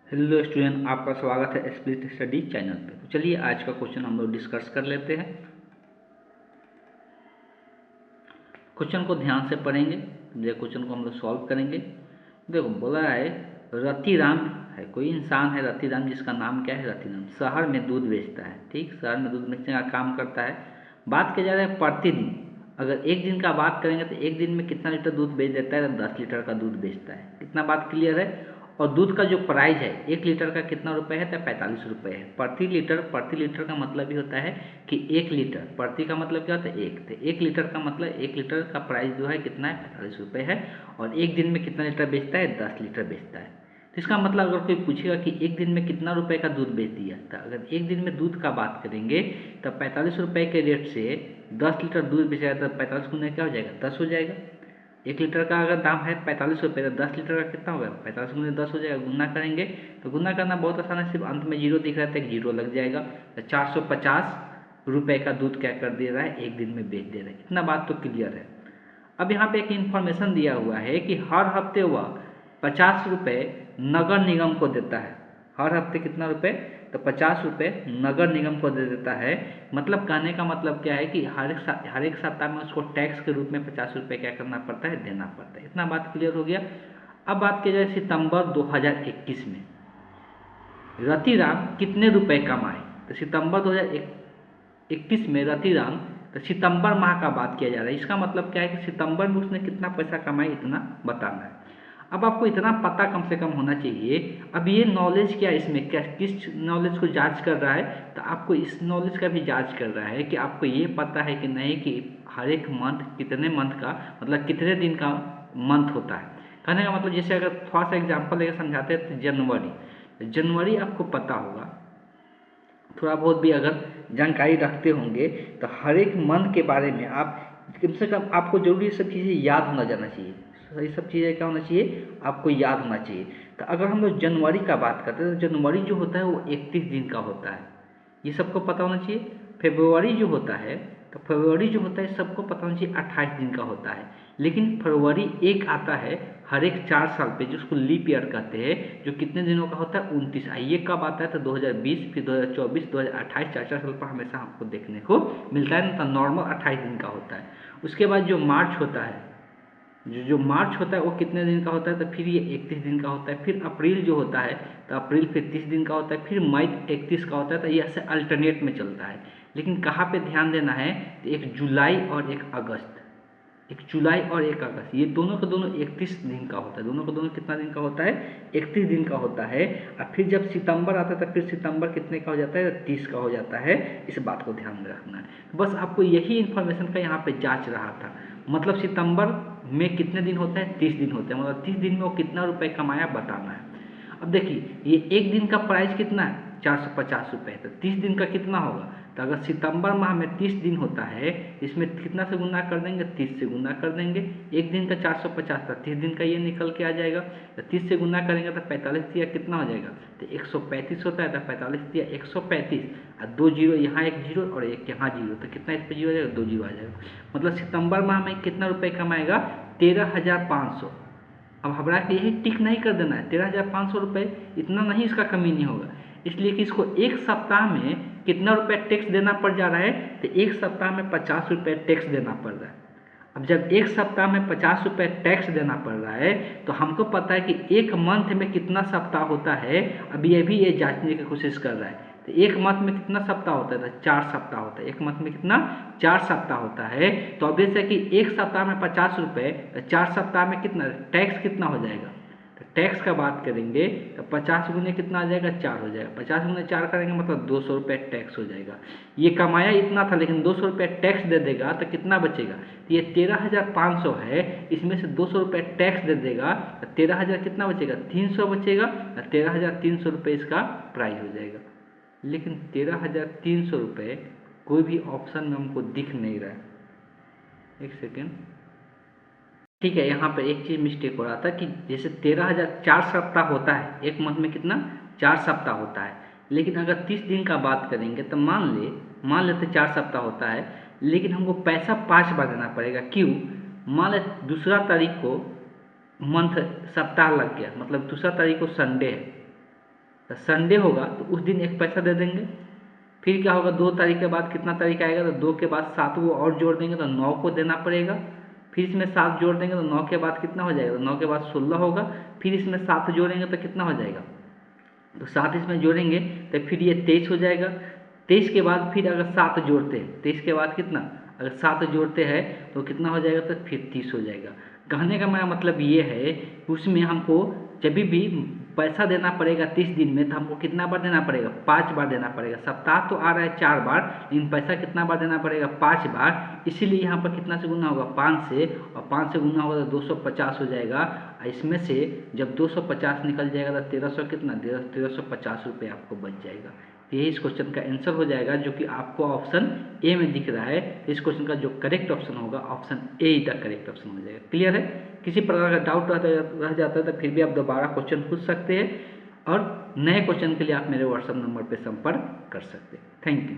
Hello student, आपका स्वागत है स्प्लिट स्टडी चैनल पे। तो चलिए आज का क्वेश्चन हम लोग डिस्कस कर लेते हैं। क्वेश्चन को ध्यान से पढ़ेंगे। ये क्वेश्चन को हम लोग सॉल्व करेंगे। देखो, बोला है रतिराम है, कोई इंसान है रतिराम, जिसका नाम क्या है रतिराम, शहर में दूध बेचता है। ठीक, शहर में दूध बेचने का काम करता है। बात किया जा रहा है प्रतिदिन, अगर एक दिन का बात करेंगे तो एक दिन में कितना लीटर दूध बेच देता है, तो 10 लीटर का दूध बेचता है। कितना बात क्लियर है। और दूध का जो प्राइस है 1 लीटर का कितना रुपए है, तो 45 रुपये है प्रति लीटर। प्रति लीटर का मतलब ही होता है कि 1 लीटर, प्रति का मतलब क्या होता है एक, तो 1 लीटर का मतलब 1 लीटर का प्राइस जो है कितना है, 45 रुपये है। और एक दिन में कितना लीटर बेचता है, 10 लीटर बेचता है। तो इसका मतलब अगर कोई पूछेगा कि एक दिन में कितना रुपए का दूध बेच दिया, तो अगर एक दिन में दूध का बात करेंगे तो 45 रुपये के रेट से 10 लीटर दूध बेचा जाए तो 45 गुना क्या हो जाएगा, 10 हो जाएगा। 1 लीटर का अगर दाम है 45 रुपये, तो 10 लीटर का कितना होगा, 45 गुना 10 हो जाएगा। गुना करेंगे तो गुना करना बहुत आसान है, सिर्फ अंत में जीरो दिख रहा था, एक जीरो लग जाएगा। तो 450 रुपये का दूध क्या कर दे रहा है, एक दिन में बेच दे रहा है। इतना बात तो क्लियर है। अब यहाँ पे एक इन्फॉर्मेशन दिया हुआ है कि हर हफ्ते वह 50 रुपये नगर निगम को देता है। हर हफ्ते कितना रुपये, तो 50 रुपये नगर निगम को दे देता है। मतलब कहने का मतलब क्या है कि हर एक सप्ताह में उसको टैक्स के रूप में 50 रुपये क्या करना पड़ता है, देना पड़ता है। इतना बात क्लियर हो गया। अब बात की जाए सितंबर 2021 में रतिराम कितने रुपए कमाए। तो सितंबर 2021 में रतिराम, तो सितंबर माह का बात किया जा रहा है। इसका मतलब क्या है कि सितंबर में उसने कितना पैसा कमाया, इतना बताना है। अब आपको इतना पता कम से कम होना चाहिए। अब ये नॉलेज क्या इसमें, क्या किस नॉलेज को जांच कर रहा है, तो आपको इस नॉलेज का भी जांच कर रहा है कि आपको ये पता है कि नहीं कि हर एक मंथ कितने मंथ का, मतलब कितने दिन का मंथ होता है। कहने का मतलब जैसे अगर थोड़ा सा एग्जाम्पल लेकर समझाते हैं तो जनवरी आपको पता होगा, थोड़ा बहुत भी अगर जानकारी रखते होंगे तो हर एक मंथ के बारे में आप कम से कम, आपको जरूरी सब चीज़ें याद होना जाना चाहिए। ये सब चीज़ें क्या होना चाहिए, आपको याद होना चाहिए। तो अगर हम लोग जनवरी का बात करते हैं तो जनवरी जो होता है वो 31 दिन का होता है, ये सबको पता होना चाहिए। फरवरी जो होता है, तो फरवरी जो होता है सबको पता होना चाहिए 28 दिन का होता है। लेकिन फरवरी एक आता है हर एक 4 साल पे, जिसको लीप ईयर कहते हैं, जो कितने दिनों का होता है, 29। ये कब आता है, तो 2020, फिर 2024, 2028, 4 साल पर हमेशा आपको देखने को मिलता है ना। तो नॉर्मल 28 दिन का होता है। उसके बाद जो मार्च होता है, जो मार्च होता है वो कितने दिन का होता है, तो फिर ये 31 दिन का होता है। फिर अप्रैल जो होता है, तो अप्रैल फिर 30 दिन का होता है। फिर मई 31 का होता है। तो ये ऐसे अल्टरनेट में चलता है। लेकिन कहाँ पे ध्यान देना है, तो एक जुलाई और एक अगस्त, ये दोनों का दोनों 31 दिन का होता है। दोनों का दोनों कितना दिन का होता है, 31 दिन का होता है। और फिर जब सितंबर आता है तो फिर सितंबर कितने का हो जाता है, 30 का हो जाता है। इस बात को ध्यान में रखना है। बस आपको यही इन्फॉर्मेशन का यहाँ पे जांच रहा था। मतलब सितंबर में कितने दिन होता है, 30 दिन होते हैं। मतलब 30 दिन में वो कितना रुपये कमाया बताना है। अब देखिए, ये एक दिन का प्राइस कितना है, 450 रुपये। तो 30 दिन का कितना होगा, तो अगर सितंबर माह में 30 दिन होता है, इसमें कितना से गुना कर देंगे, 30 से गुना कर देंगे। एक दिन का 450 था, 30 दिन का ये निकल के आ जाएगा। तो 30 से गुना करेंगे तो 45 दिया कितना हो जाएगा, तो 135 होता है। तो 45 दिया 135, और 2 जीरो यहाँ, एक जीरो और एक यहाँ जीरो, तो कितना इस पर जीरो आ जाएगा, 2 जीरो आ जाएगा। मतलब सितंबर माह में कितना रुपये कमाएगा, 13,500। अब घबरा के यही टिक नहीं कर देना है, 13,500 रुपये, इतना नहीं, इसका कमी नहीं होगा। इसलिए कि इसको एक सप्ताह में कितना रुपये टैक्स देना पड़ जा रहा है, तो एक सप्ताह में 50 रुपये टैक्स देना पड़ रहा है। अब जब एक सप्ताह में 50 रुपये टैक्स देना पड़ रहा है, तो हमको पता है कि एक मंथ में कितना सप्ताह होता है। अभी ये भी ये जांचने की कोशिश कर रहा है। तो एक मंथ में कितना सप्ताह होता है, तो 4 सप्ताह होता है। एक मंथ में कितना, 4 सप्ताह होता है। तो अब जैसे कि एक सप्ताह में 50 रुपये, तो 4 सप्ताह में कितना टैक्स कितना हो जाएगा। तो टैक्स का बात करेंगे तो 50 गुने कितना आ जाएगा, 4 हो जाएगा। 50 गुने 4 करेंगे मतलब 200 रुपये टैक्स हो जाएगा। ये कमाया इतना था, लेकिन 200 रुपये टैक्स दे देगा तो कितना बचेगा, तो ये 13,500 है, इसमें से 200 रुपये टैक्स दे देगा तो 13,000 कितना बचेगा, 300 बचेगा। 13,300 रुपये इसका प्राइस हो जाएगा। लेकिन 13,300 रुपये कोई भी ऑप्शन में हमको दिख नहीं रहा है। एक सेकेंड, ठीक है, यहाँ पर एक चीज़ मिस्टेक हो रहा था कि जैसे 13,000 4 सप्ताह होता है, एक मंथ में कितना, 4 सप्ताह होता है। लेकिन अगर 30 दिन का बात करेंगे तो मान लेते 4 सप्ताह होता है, लेकिन हमको पैसा 5 बार देना पड़ेगा। क्यों, मान ले दूसरा तारीख को मंथ सप्ताह लग गया, मतलब दूसरा तारीख को संडे है, तो संडे होगा तो उस दिन 1 पैसा दे देंगे। फिर क्या होगा, 2 तारीख के बाद कितना तारीख आएगा, तो 2 के बाद 7 वो और जोड़ देंगे तो 9 को देना पड़ेगा। फिर इसमें 7 जोड़ देंगे तो 9 के बाद कितना हो जाएगा, 9 के बाद 16 होगा। फिर इसमें 7 जोड़ेंगे तो कितना हो जाएगा, तो 7 इसमें जोड़ेंगे तो फिर ये 23 हो जाएगा। 23 के बाद फिर अगर 7 जोड़ते हैं, 23 के बाद कितना, अगर 7 जोड़ते हैं तो कितना हो जाएगा, तो फिर 30 हो जाएगा। कहने का मेरा मतलब ये है, उसमें हमको जब भी पैसा देना पड़ेगा 30 दिन में, तो हमको कितना बार देना पड़ेगा, 5 बार देना पड़ेगा। सप्ताह तो आ रहा है 4 बार, लेकिन पैसा कितना बार देना पड़ेगा, 5 बार। इसीलिए यहाँ पर कितना से गुना होगा, 5 से, और 5 से गुना होगा तो 250 हो जाएगा। इसमें से जब 250 निकल जाएगा तो 1300 कितना, 1350 रुपये आपको बच जाएगा। यही इस क्वेश्चन का आंसर हो जाएगा, जो कि आपको ऑप्शन ए में दिख रहा है। इस क्वेश्चन का जो करेक्ट ऑप्शन होगा, option A he the correct option हो जाएगा। क्लियर है? किसी प्रकार का डाउट रह जाता है तो फिर भी आप दोबारा क्वेश्चन पूछ सकते हैं, और नए क्वेश्चन के लिए आप मेरे व्हाट्सएप नंबर पर संपर्क कर सकते हैं। Thank you.